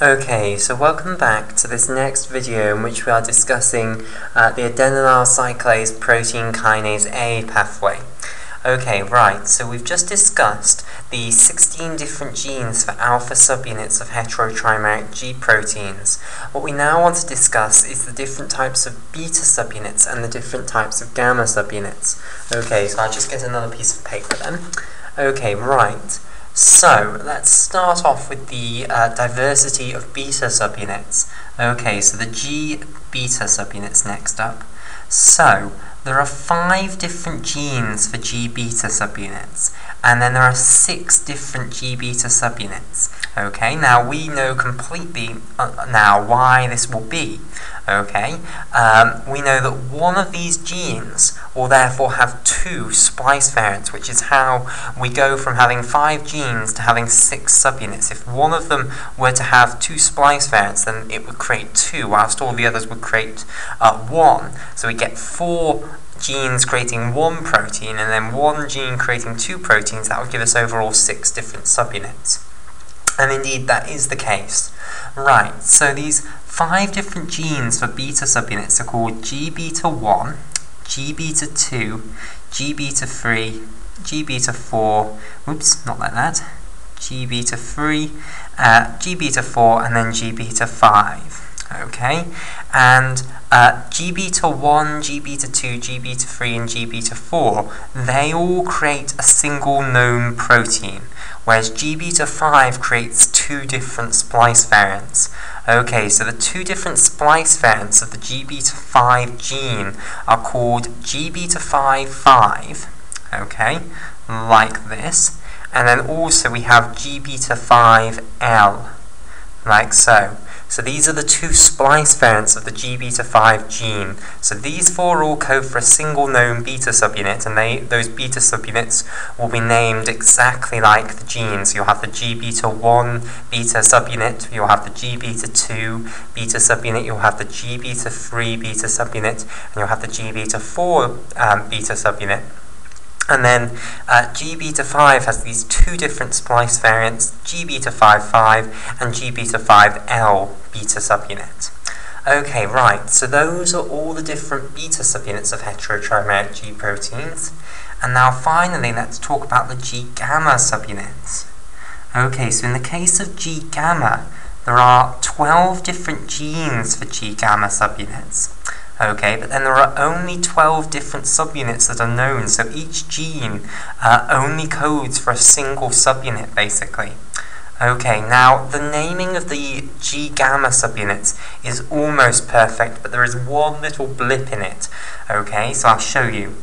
Okay, so welcome back to this next video in which we are discussing the adenylyl cyclase protein kinase A pathway. Okay, right, so we've just discussed the 16 different genes for alpha subunits of heterotrimeric G proteins. What we now want to discuss is the different types of beta subunits and the different types of gamma subunits. Okay, so I'll just get another piece of paper then. Okay, right. So, let's start off with the diversity of beta subunits. Okay, so the G beta subunits next up. So, there are 5 different genes for G beta subunits, and then there are 6 different G beta subunits. Okay, now we know completely now why this will be. Okay, we know that one of these genes will therefore have 2 splice variants, which is how we go from having 5 genes to having 6 subunits. If one of them were to have 2 splice variants, then it would create 2, whilst all the others would create 1. So we get 4 genes creating 1 protein, and then 1 gene creating 2 proteins. That would give us overall 6 different subunits. And indeed, that is the case. Right, so these 5 different genes for beta subunits are called G beta 1, G beta 2, G beta 3, G beta 4, oops, not like that, G beta 3, G beta 4, and then G beta 5. Okay, and G beta 1, G beta 2, G beta 3, and G beta 4, they all create a single known protein, whereas G beta 5 creates 2 different splice variants. Okay, so the 2 different splice variants of the G beta 5 gene are called G beta 5, okay, like this, and then also we have G beta 5L, like so. So these are the 2 splice variants of the G beta 5 gene. So these 4 all code for a single known beta subunit, and those beta subunits will be named exactly like the genes. You'll have the G beta 1 beta subunit, you'll have the G beta 2 beta subunit, you'll have the G beta 3 beta subunit, and you'll have the G beta 4 beta subunit. And then G beta 5 has these 2 different splice variants, G beta 5 and G beta 5L beta subunit. Okay, right, so those are all the different beta subunits of heterotrimeric G proteins. And now finally, let's talk about the G gamma subunits. Okay, so in the case of G gamma, there are 12 different genes for G gamma subunits. Okay, but then there are only 12 different subunits that are known, so each gene only codes for a single subunit, basically. Okay, now the naming of the G gamma subunits is almost perfect, but there is one little blip in it. Okay, so I'll show you.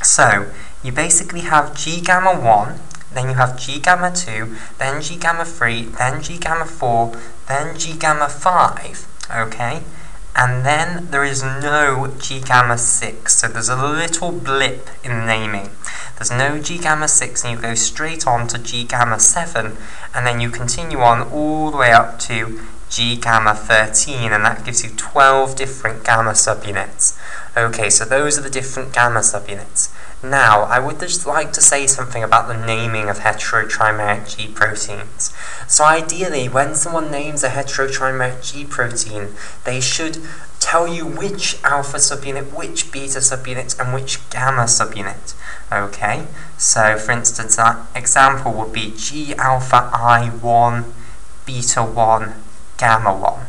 So, you basically have G gamma 1, then you have G gamma 2, then G gamma 3, then G gamma 4, then G gamma 5, okay? And then there is no G gamma 6, so there's a little blip in naming. There's no G gamma 6, and you go straight on to G gamma 7, and then you continue on all the way up to G gamma 13, and that gives you 12 different gamma subunits. Okay, so those are the different gamma subunits. Now, I would just like to say something about the naming of heterotrimeric G proteins. So ideally, when someone names a heterotrimeric G protein, they should tell you which alpha subunit, which beta subunit, and which gamma subunit. Okay, so for instance, that example would be G alpha I1, beta 1, gamma 1.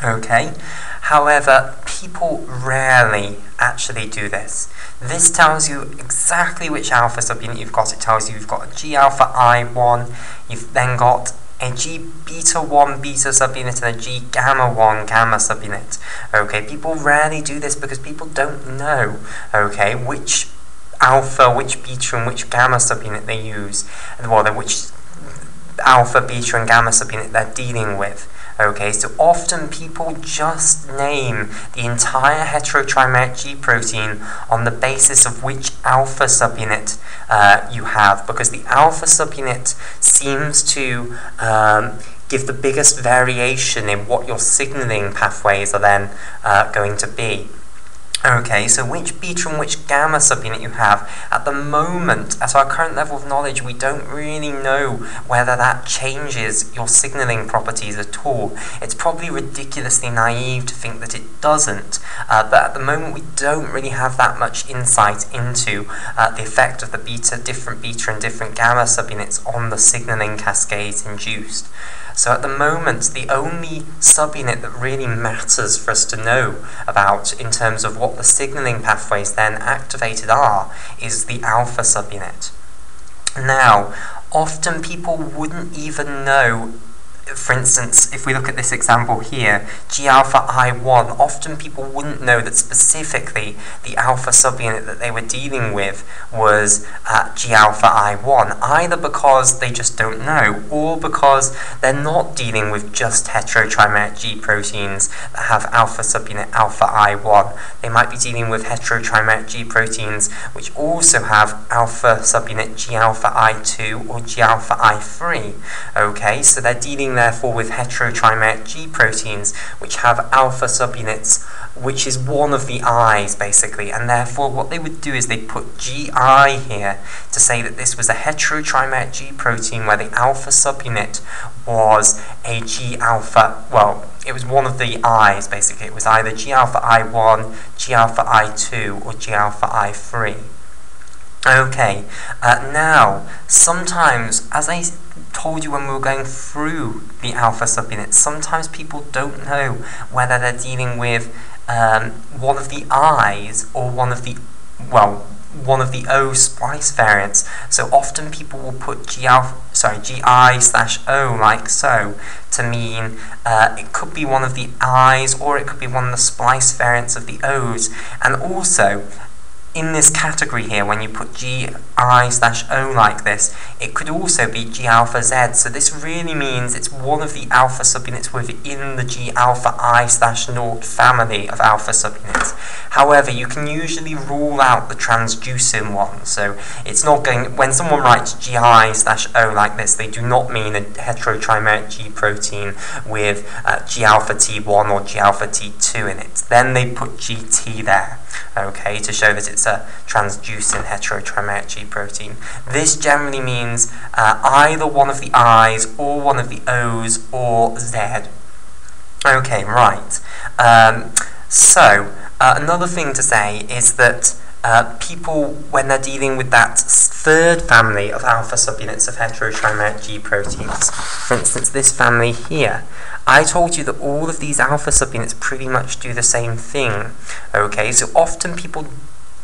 Okay, however, people rarely actually do this. This tells you exactly which alpha subunit you've got. It tells you you've got a G alpha I1, you've then got a G beta 1 beta subunit and a G gamma 1 gamma subunit. Okay, people rarely do this because people don't know, okay, which alpha, which beta, and which gamma subunit they use, well, which alpha, beta, and gamma subunit they're dealing with. Okay, so often people just name the entire heterotrimeric G protein on the basis of which alpha subunit you have, because the alpha subunit seems to give the biggest variation in what your signaling pathways are then going to be. Okay, so which beta and which gamma subunit you have, at the moment, at our current level of knowledge, we don't really know whether that changes your signaling properties at all. It's probably ridiculously naive to think that it doesn't, but at the moment we don't really have that much insight into the effect of the different beta and different gamma subunits on the signaling cascades induced. So at the moment, the only subunit that really matters for us to know about in terms of what the signaling pathways then activated are is the alpha subunit. Now, often people wouldn't even know, for instance, if we look at this example here, G-alpha I1, often people wouldn't know that specifically the alpha subunit that they were dealing with was G-alpha I1, either because they just don't know, or because they're not dealing with just heterotrimeric G proteins that have alpha subunit alpha I1. They might be dealing with heterotrimeric G proteins which also have alpha subunit G-alpha I2 or G-alpha I3. Okay, so they're dealing therefore with heterotrimeric G proteins which have alpha subunits which is one of the I's basically, and therefore what they would do is they put GI here to say that this was a heterotrimeric G protein where the alpha subunit was a G-alpha, well, it was one of the I's basically. It was either G-alpha I1, G-alpha I2 or G-alpha I3. Okay, now, sometimes, as I told you when we were going through the alpha subunits, sometimes people don't know whether they're dealing with one of the I's or one of the O splice variants. So often people will put GI/O like so to mean it could be one of the I's or it could be one of the splice variants of the O's. And also, in this category here, when you put GI/O like this, it could also be G-alpha Z. So this really means it's one of the alpha subunits within the G-alpha I/0 family of alpha subunits. However, you can usually rule out the transducin one. So it's not going, when someone writes GI/O like this, they do not mean a heterotrimeric G protein with G-alpha T1 or G-alpha T2 in it. Then they put GT there, okay, to show that it's a transducin heterotrimeric G protein. This generally means either one of the I's or one of the O's or Z. Okay, right. Another thing to say is that people, when they're dealing with that third family of alpha subunits of heterotrimeric G proteins, for instance this family here, I told you that all of these alpha subunits pretty much do the same thing. Okay, so often people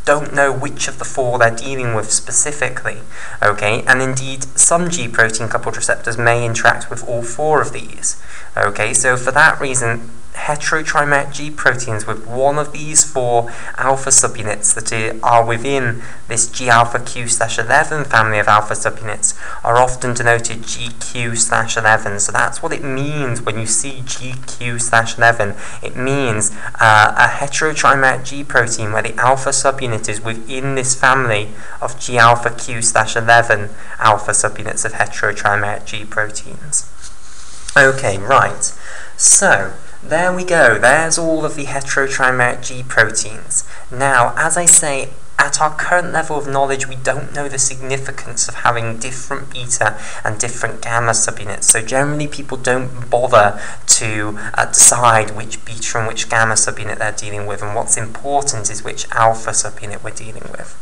don't know which of the four they're dealing with specifically. Okay, and indeed some G protein coupled receptors may interact with all four of these. Okay, so for that reason, heterotrimeric G proteins with one of these four alpha subunits that are within this G-alpha Q/11 family of alpha subunits are often denoted GQ/11. So that's what it means when you see GQ/11. It means a heterotrimeric G protein where the alpha subunit is within this family of G-alpha Q/11 alpha subunits of heterotrimeric G proteins. Okay, right. So there we go, there's all of the heterotrimeric G proteins. Now, as I say, at our current level of knowledge, we don't know the significance of having different beta and different gamma subunits. So generally people don't bother to decide which beta and which gamma subunit they're dealing with, and what's important is which alpha subunit we're dealing with.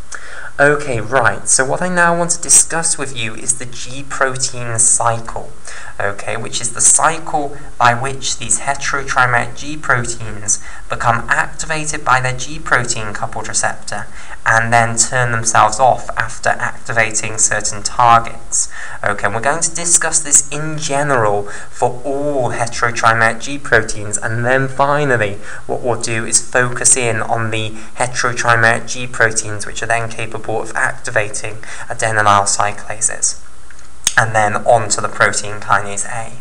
Okay, right, so what I now want to discuss with you is the G protein cycle, okay, which is the cycle by which these heterotrimeric G proteins become activated by their G protein coupled receptor and then turn themselves off after activating certain targets. Okay, and we're going to discuss this in general for all heterotrimeric G proteins, and then finally what we'll do is focus in on the heterotrimeric G proteins which are then capable of activating adenylyl cyclases, and then on to the protein kinase A.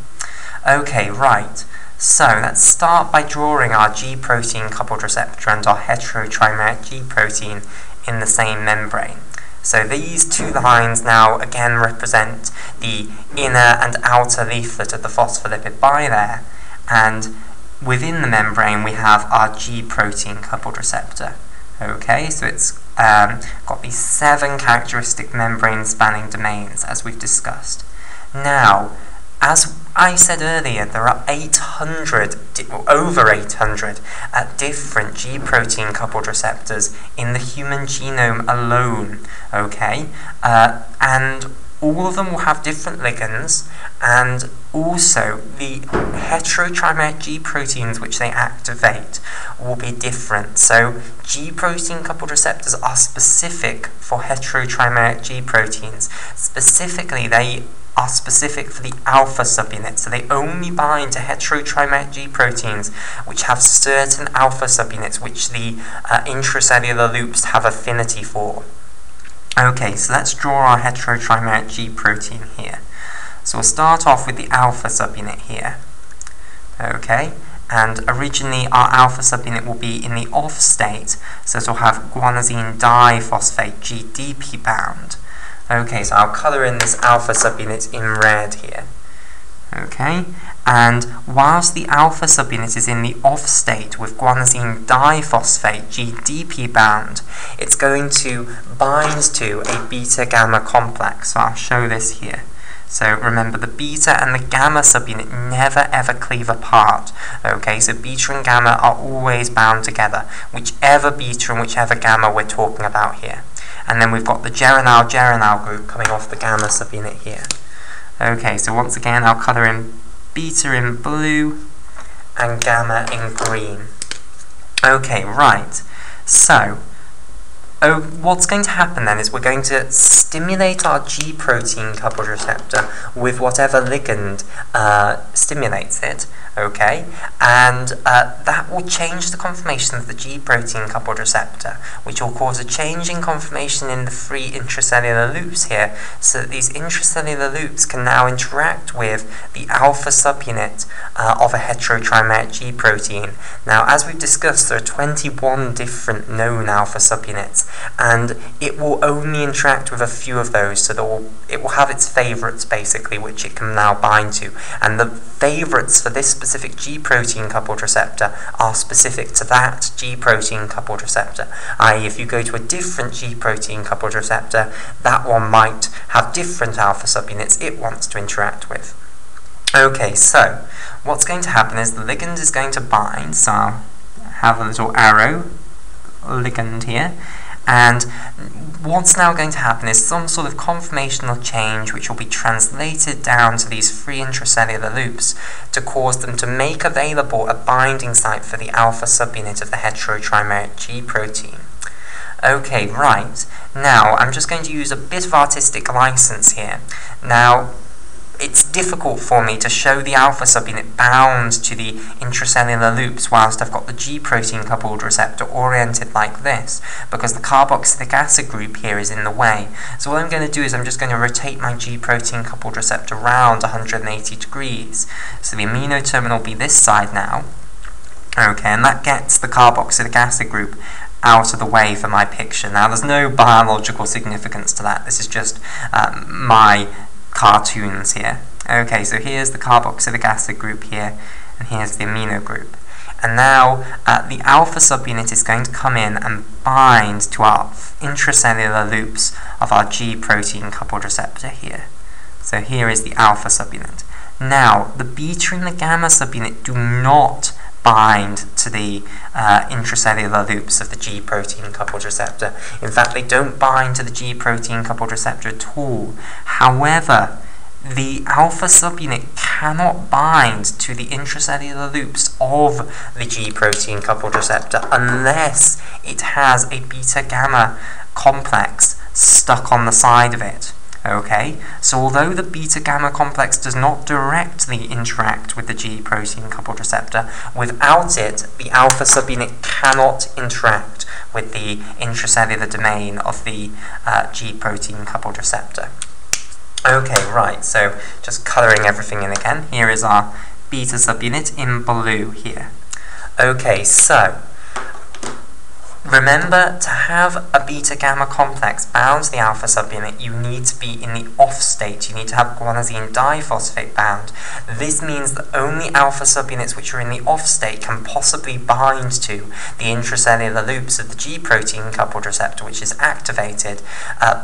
Okay, right. So let's start by drawing our G protein coupled receptor and our heterotrimeric G protein in the same membrane. So these two lines now again represent the inner and outer leaflet of the phospholipid bilayer, and within the membrane we have our G protein coupled receptor. Okay, so it's got these 7 characteristic membrane-spanning domains, as we've discussed. Now, as I said earlier, there are over 800 different G protein coupled receptors in the human genome alone. Okay, and all of them will have different ligands, and also the heterotrimeric G proteins which they activate will be different. So G protein coupled receptors are specific for heterotrimeric G proteins. Specifically, they are specific for the alpha subunit, so they only bind to heterotrimeric G proteins which have certain alpha subunits which the intracellular loops have affinity for. Okay, so let's draw our heterotrimeric G protein here. So we'll start off with the alpha subunit here. Okay, and originally our alpha subunit will be in the off state, so it will have guanosine diphosphate GDP bound. Okay, so I'll colour in this alpha subunit in red here. Okay, and whilst the alpha subunit is in the off state with guanosine diphosphate GDP bound, it's going to bind to a beta-gamma complex. So I'll show this here. So remember, the beta and the gamma subunit never ever cleave apart. Okay, so beta and gamma are always bound together, whichever beta and whichever gamma we're talking about here. And then we've got the geranyl group coming off the gamma subunit here. Okay, so once again I'll colour in beta in blue and gamma in green. Okay, right. So what's going to happen then is we're going to stimulate our G protein coupled receptor with whatever ligand stimulates it, okay, and that will change the conformation of the G protein coupled receptor, which will cause a change in conformation in the free intracellular loops here, so that these intracellular loops can now interact with the alpha subunit of a heterotrimeric G protein. Now, as we've discussed, there are 21 different known alpha subunits, and it will only interact with a few of those, so it will have its favourites basically, which it can now bind to, and the favourites for this specific G protein coupled receptor are specific to that G protein coupled receptor, i.e. if you go to a different G protein coupled receptor, that one might have different alpha subunits it wants to interact with. Okay, so what's going to happen is the ligand is going to bind, so I'll have a little arrow ligand here, and what's now going to happen is some sort of conformational change which will be translated down to these free intracellular loops to cause them to make available a binding site for the alpha subunit of the heterotrimeric G protein. Okay, right. Now, I'm just going to use a bit of artistic license here. Now, it's difficult for me to show the alpha subunit bound to the intracellular loops whilst I've got the G protein coupled receptor oriented like this, because the carboxylic acid group here is in the way. So what I'm going to do is I'm just going to rotate my G protein coupled receptor around 180 degrees. So the amino terminal will be this side now. Okay, and that gets the carboxylic acid group out of the way for my picture. Now, there's no biological significance to that. This is just my cartoons here. Okay, so here's the carboxylic acid group here, and here's the amino group. And now the alpha subunit is going to come in and bind to our intracellular loops of our G protein coupled receptor here. So here is the alpha subunit. Now, the beta and the gamma subunit do not bind to the intracellular loops of the G protein coupled receptor. In fact, they don't bind to the G protein coupled receptor at all. However, the alpha subunit cannot bind to the intracellular loops of the G protein coupled receptor unless it has a beta-gamma complex stuck on the side of it. Okay, so although the beta-gamma complex does not directly interact with the G protein coupled receptor, without it, the alpha subunit cannot interact with the intracellular domain of the G protein coupled receptor. Okay, right, so just colouring everything in again. Here is our beta subunit in blue here. Okay, so Remember, to have a beta-gamma complex bound to the alpha subunit, you need to be in the off state. You need to have guanosine diphosphate bound. This means that only alpha subunits which are in the off state can possibly bind to the intracellular loops of the G protein coupled receptor, which is activated,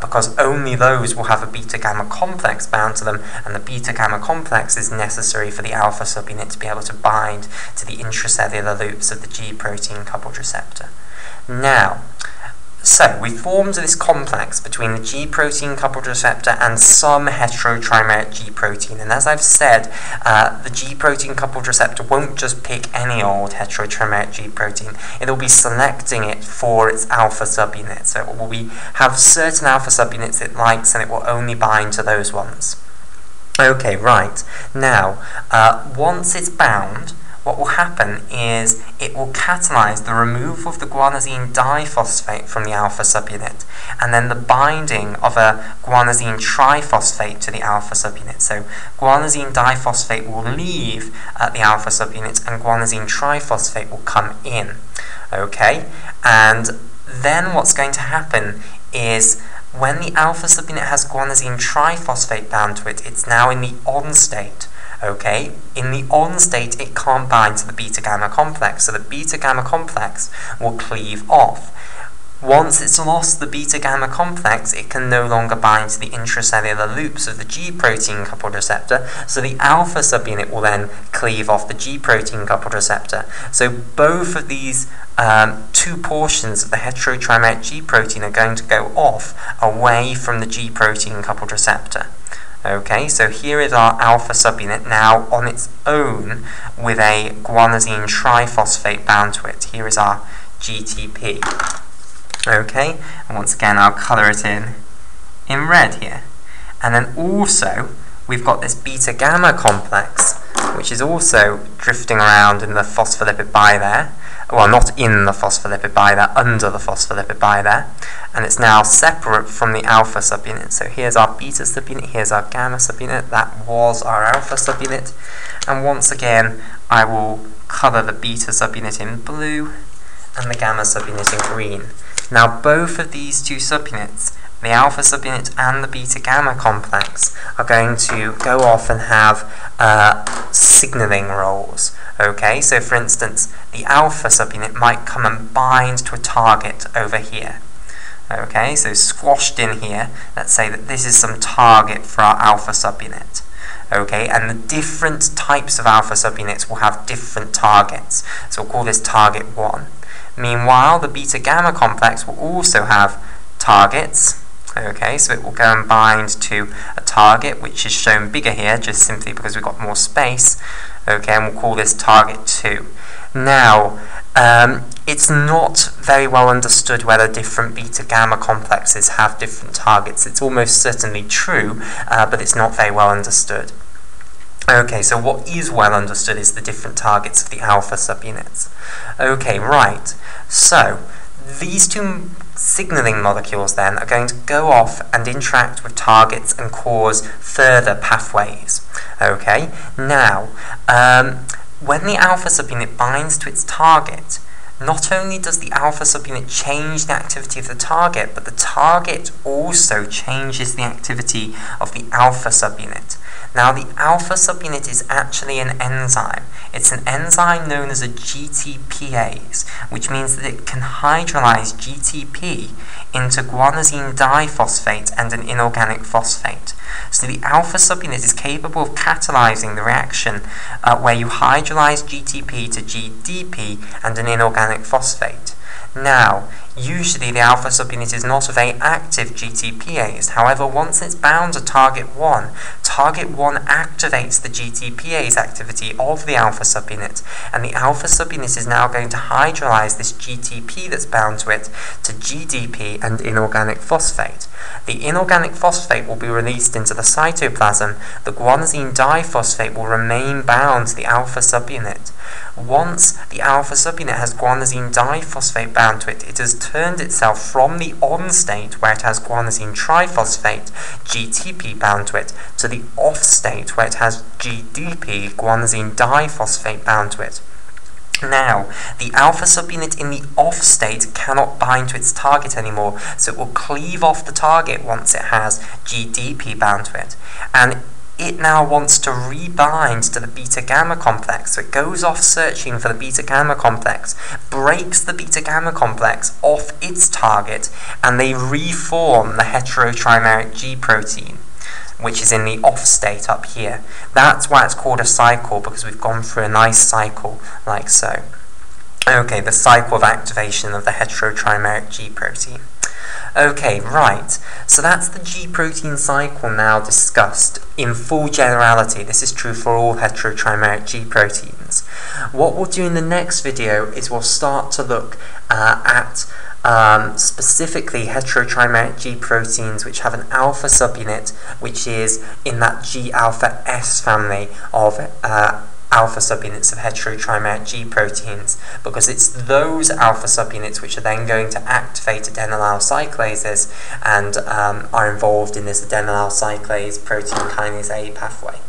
because only those will have a beta-gamma complex bound to them, and the beta-gamma complex is necessary for the alpha subunit to be able to bind to the intracellular loops of the G protein coupled receptor. Now, so we formed this complex between the G protein coupled receptor and some heterotrimeric G protein, and as I've said, the G protein coupled receptor won't just pick any old heterotrimeric G protein, it'll be selecting it for its alpha subunit. So it will have certain alpha subunits it likes, and it will only bind to those ones. Okay, right. Now, once it's bound, what will happen is it will catalyze the removal of the guanosine diphosphate from the alpha subunit, and then the binding of a guanosine triphosphate to the alpha subunit. So guanosine diphosphate will leave the alpha subunit, and guanosine triphosphate will come in. Okay, and then what's going to happen is when the alpha subunit has guanosine triphosphate bound to it, it's now in the on state. Okay, in the on state it can't bind to the beta-gamma complex, so the beta-gamma complex will cleave off. Once it's lost the beta-gamma complex, it can no longer bind to the intracellular loops of the G protein coupled receptor, so the alpha subunit will then cleave off the G protein coupled receptor. So both of these two portions of the heterotrimeric G protein are going to go off away from the G protein coupled receptor. Okay, so here is our alpha subunit now on its own with a guanosine triphosphate bound to it. Here is our GTP. Okay, and once again I'll colour it in red here. And then also we've got this beta-gamma complex, which is also drifting around in the phospholipid bilayer. Well, not in the phospholipid bilayer, under the phospholipid bilayer, and it's now separate from the alpha subunit. So here's our beta subunit, here's our gamma subunit, that was our alpha subunit, and once again I will colour the beta subunit in blue and the gamma subunit in green. Now both of these two subunits, the alpha subunit and the beta-gamma complex, are going to go off and have signaling roles. Okay, so for instance, the alpha subunit might come and bind to a target over here. Okay, so squashed in here, let's say that this is some target for our alpha subunit. Okay, and the different types of alpha subunits will have different targets. So we'll call this target 1. Meanwhile, the beta-gamma complex will also have targets. Okay, so it will go and bind to a target which is shown bigger here just simply because we've got more space. Okay, and we'll call this target 2. Now, it's not very well understood whether different beta-gamma complexes have different targets. It's almost certainly true, but it's not very well understood. Okay, so what is well understood is the different targets of the alpha subunits. Okay, right. So these two signaling molecules then are going to go off and interact with targets and cause further pathways. Okay, now when the alpha subunit binds to its target, not only does the alpha subunit change the activity of the target, but the target also changes the activity of the alpha subunit. Now the alpha subunit is actually an enzyme. It's an enzyme known as a GTPase, which means that it can hydrolyze GTP into guanosine diphosphate and an inorganic phosphate. So the alpha subunit is capable of catalyzing the reaction where you hydrolyze GTP to GDP and an inorganic phosphate. Now, usually the alpha subunit is not a very active GTPase. However, once it's bound to target 1, target 1 activates the GTPase activity of the alpha subunit, and the alpha subunit is now going to hydrolyze this GTP that's bound to it to GDP and inorganic phosphate. The inorganic phosphate will be released into the cytoplasm. The guanosine diphosphate will remain bound to the alpha subunit. Once the alpha subunit has guanosine diphosphate bound to it, it has turned itself from the on state, where it has guanosine triphosphate, GTP bound to it, to the off state, where it has GDP, guanosine diphosphate bound to it. Now, the alpha subunit in the off state cannot bind to its target anymore, so it will cleave off the target once it has GDP bound to it. And it now wants to rebind to the beta-gamma complex, so it goes off searching for the beta-gamma complex, breaks the beta-gamma complex off its target, and they reform the heterotrimeric G protein, which is in the off state up here. That's why it's called a cycle, because we've gone through a nice cycle like so. Okay, the cycle of activation of the heterotrimeric G protein. Okay, right, so that's the G protein cycle now discussed in full generality. This is true for all heterotrimeric G proteins. What we'll do in the next video is we'll start to look at specifically heterotrimeric G proteins which have an alpha subunit, which is in that G alpha S family of alpha subunits of heterotrimeric G proteins, because it's those alpha subunits which are then going to activate adenylyl cyclases and are involved in this adenylyl cyclase protein kinase A pathway.